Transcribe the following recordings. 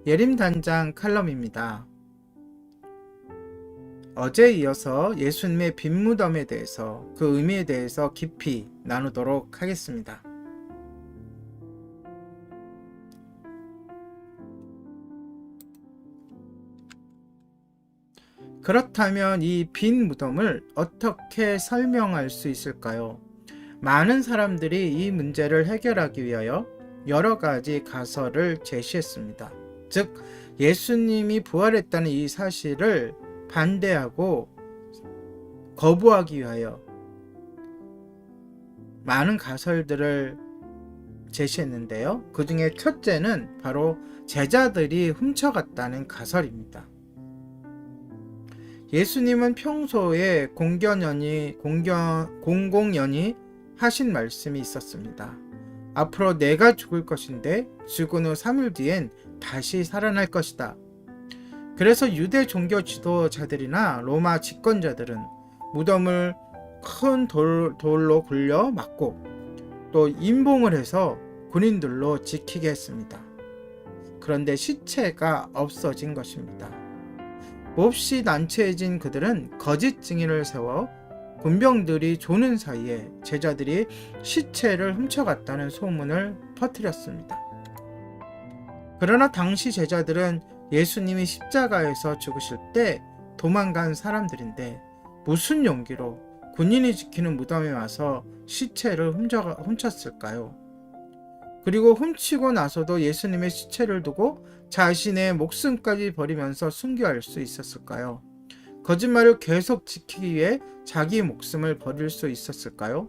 예림단장 칼럼입니다. 어제에 이어서 예수님의 빈 무덤에 대해서 그 의미에 대해서 깊이 나누도록 하겠습니다. 그렇다면 이 빈 무덤을 어떻게 설명할 수 있을까요? 많은 사람들이 이 문제를 해결하기 위하여 여러 가지 가설을 제시했습니다. 즉, 예수님이 부활했다는 이 사실을 반대하고 거부하기 위하여 많은 가설들을 제시했는데요. 그 중에 첫째는 바로 제자들이 훔쳐갔다는 가설입니다. 예수님은 평소에 공공연히 하신 말씀이 있었습니다. 앞으로 내가 죽을 것인데 죽은 후 3일 뒤엔 다시 살아날 것이다. 그래서 유대 종교 지도자들이나 로마 집권자들은 무덤을 큰 돌로 굴려 막고 또 임봉을 해서 군인들로 지키게 했습니다. 그런데 시체가 없어진 것입니다. 몹시 난처해진 그들은 거짓 증인을 세워 군병들이 조는 사이에 제자들이 시체를 훔쳐갔다는 소문을 퍼뜨렸습니다. 그러나 당시 제자들은 예수님이 십자가에서 죽으실 때 도망간 사람들인데 무슨 용기로 군인이 지키는 무덤에 와서 시체를 훔쳤을까요? 그리고 훔치고 나서도 예수님의 시체를 두고 자신의 목숨까지 버리면서 순교할 수 있었을까요? 거짓말을 계속 지키기 위해 자기 목숨을 버릴 수 있었을까요?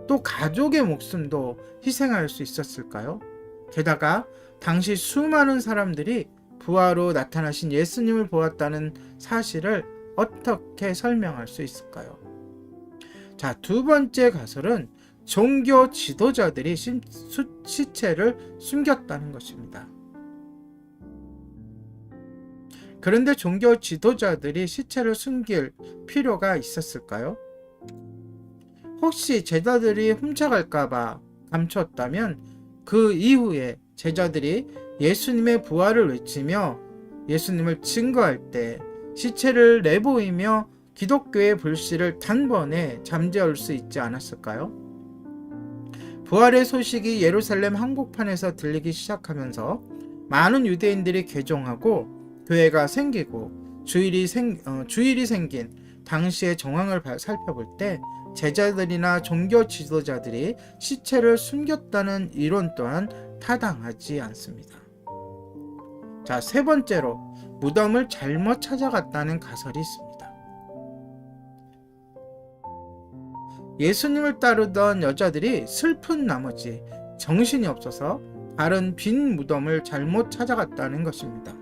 또 가족의 목숨도 희생할 수 있었을까요? 게다가 당시 수많은 사람들이 부활로 나타나신 예수님을 보았다는 사실을 어떻게 설명할 수 있을까요? 자, 두 번째 가설은 종교 지도자들이 시체를 숨겼다는 것입니다. 그런데 종교 지도자들이 시체를 숨길 필요가 있었을까요? 혹시 제자들이 훔쳐갈까봐 감췄다면 그 이후에 제자들이 예수님의 부활을 외치며 예수님을 증거할 때 시체를 내보이며 기독교의 불씨를 단번에 잠재울 수 있지 않았을까요? 부활의 소식이 예루살렘 한복판에서 들리기 시작하면서 많은 유대인들이 개종하고 교회가 생기고 주일이 생긴 당시의 정황을 살펴볼 때 제자들이나 종교 지도자들이 시체를 숨겼다는 이론 또한 타당하지 않습니다. 자, 세 번째로 무덤을 잘못 찾아갔다는 가설이 있습니다. 예수님을 따르던 여자들이 슬픈 나머지 정신이 없어서 다른 빈 무덤을 잘못 찾아갔다는 것입니다.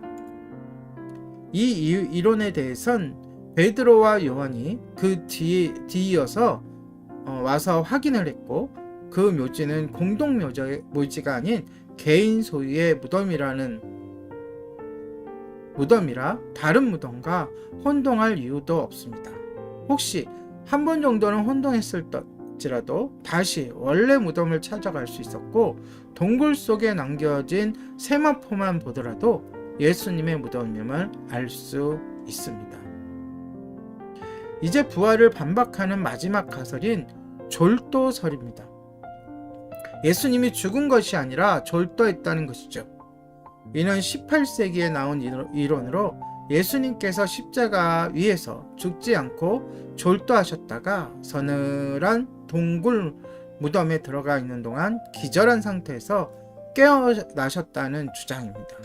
이 이론에 대해선 베드로와 요한이 그 뒤이어서 와서 확인을 했고 그 묘지는 공동 묘지가 아닌 개인 소유의 무덤이라 다른 무덤과 혼동할 이유도 없습니다. 혹시 한 번 정도는 혼동했을지라도 다시 원래 무덤을 찾아갈 수 있었고 동굴 속에 남겨진 세마포만 보더라도 예수님의 무덤임을 알 수 있습니다. 이제 부활을 반박하는 마지막 가설인 졸도설입니다. 예수님이 죽은 것이 아니라 졸도했다는 것이죠. 이는 18세기에 나온 이론으로 예수님께서 십자가 위에서 죽지 않고 졸도하셨다가 서늘한 동굴 무덤에 들어가 있는 동안 기절한 상태에서 깨어나셨다는 주장입니다.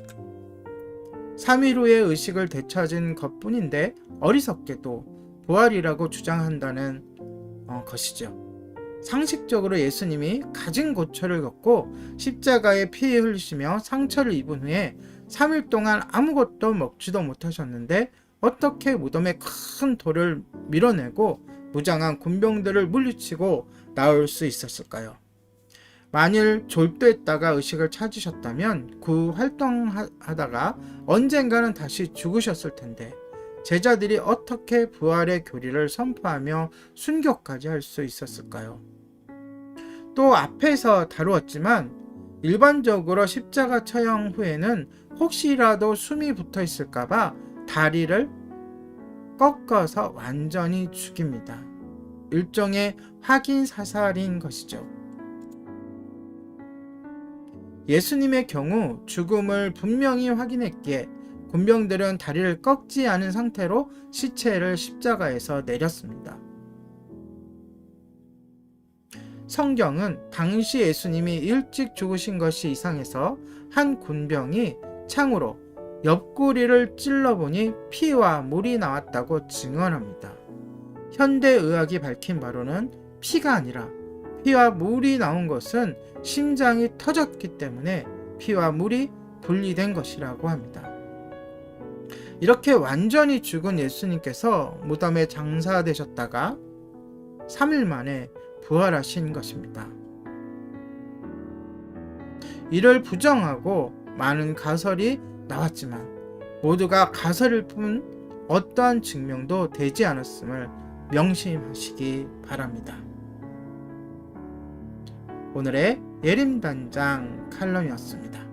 3일 후에 의식을 되찾은 것뿐인데 어리석게도 부활이라고 주장한다는 것이죠. 상식적으로 예수님이 가진 고초를 겪고 십자가에 피 흘리시며 상처를 입은 후에 3일 동안 아무것도 먹지도 못하셨는데 어떻게 무덤에 큰 돌을 밀어내고 무장한 군병들을 물리치고 나올 수 있었을까요? 만일 졸도했다가 의식을 찾으셨다면 그 활동하다가 언젠가는 다시 죽으셨을 텐데 제자들이 어떻게 부활의 교리를 선포하며 순교까지 할 수 있었을까요? 또 앞에서 다루었지만 일반적으로 십자가 처형 후에는 혹시라도 숨이 붙어 있을까봐 다리를 꺾어서 완전히 죽입니다. 일종의 확인 사살인 것이죠. 예수님의 경우 죽음을 분명히 확인했기에 군병들은 다리를 꺾지 않은 상태로 시체를 십자가에서 내렸습니다. 성경은 당시 예수님이 일찍 죽으신 것이 이상해서 한 군병이 창으로 옆구리를 찔러보니 피와 물이 나왔다고 증언합니다. 현대의학이 밝힌 바로는 피가 아니라 피와 물이 나온 것은 심장이 터졌기 때문에 피와 물이 분리된 것이라고 합니다. 이렇게 완전히 죽은 예수님께서 무덤에 장사되셨다가 3일 만에 부활하신 것입니다. 이를 부정하고 많은 가설이 나왔지만 모두가 가설일 뿐 어떠한 증명도 되지 않았음을 명심하시기 바랍니다. 오늘의 예림단장 칼럼이었습니다.